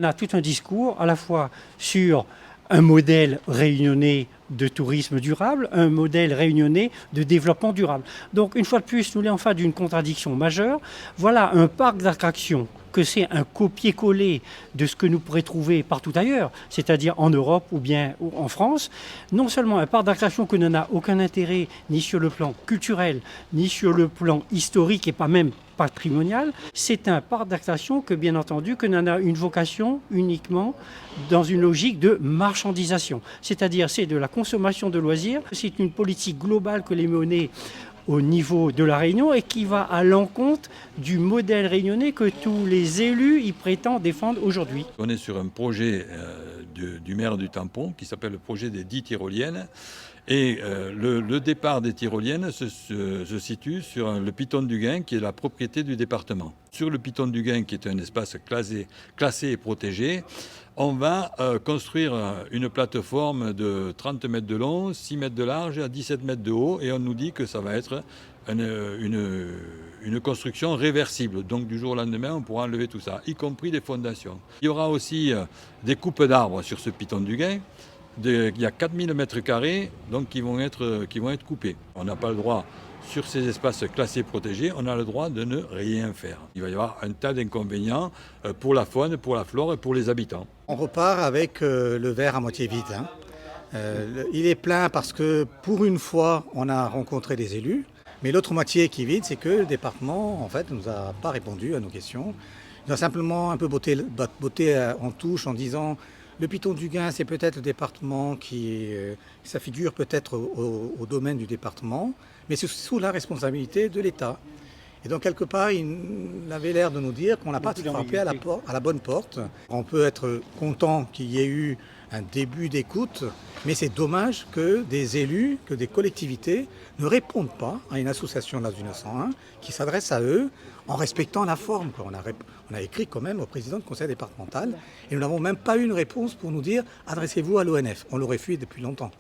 On a tout un discours à la fois sur un modèle réunionnais de tourisme durable, un modèle réunionnais de développement durable. Donc une fois de plus, nous sommes en face d'une contradiction majeure. Voilà un parc d'attractions que c'est un copier-coller de ce que nous pourrions trouver partout ailleurs, c'est-à-dire en Europe ou bien en France. Non seulement un parc d'attractions qui n'a aucun intérêt ni sur le plan culturel, ni sur le plan historique et pas même patrimonial, c'est un parc d'attractions que bien entendu que n'en a une vocation uniquement dans une logique de marchandisation. C'est-à-dire c'est de la consommation de loisirs, c'est une politique globale que les menées au niveau de la Réunion et qui va à l'encontre du modèle réunionnais que tous les élus y prétendent défendre aujourd'hui. On est sur un projet du maire du Tampon qui s'appelle le projet des 10 tyroliennes. Et le départ des tyroliennes se situe sur le Piton du Gain qui est la propriété du département. Sur le Piton du Gain qui est un espace classé et protégé, on va construire une plateforme de 30 mètres de long, 6 mètres de large et à 17 mètres de haut. Et on nous dit que ça va être une construction réversible. Donc du jour au lendemain, on pourra enlever tout ça, y compris les fondations. Il y aura aussi des coupes d'arbres sur ce Piton du Gain. Il y a 4000 mètres carrés donc, qui vont être coupés. On n'a pas le droit, sur ces espaces classés protégés, on a le droit de ne rien faire. Il va y avoir un tas d'inconvénients pour la faune, pour la flore et pour les habitants. On repart avec le verre à moitié vide. Il est plein parce que pour une fois, on a rencontré des élus. Mais l'autre moitié qui est vide, c'est que le département, en fait, ne nous a pas répondu à nos questions. Il a simplement un peu botté en touche en disant le Piton du Gain, c'est peut-être le département ça figure peut-être au domaine du département, mais c'est sous la responsabilité de l'État. Et donc quelque part, il avait l'air de nous dire qu'on n'a pas frappé à la bonne porte. On peut être content qu'il y ait eu un début d'écoute, mais c'est dommage que des élus, que des collectivités ne répondent pas à une association de la 1901 qui s'adresse à eux en respectant la forme. On a écrit quand même au président du conseil départemental et nous n'avons même pas eu une réponse pour nous dire adressez-vous à l'ONF. On l'aurait fui depuis longtemps.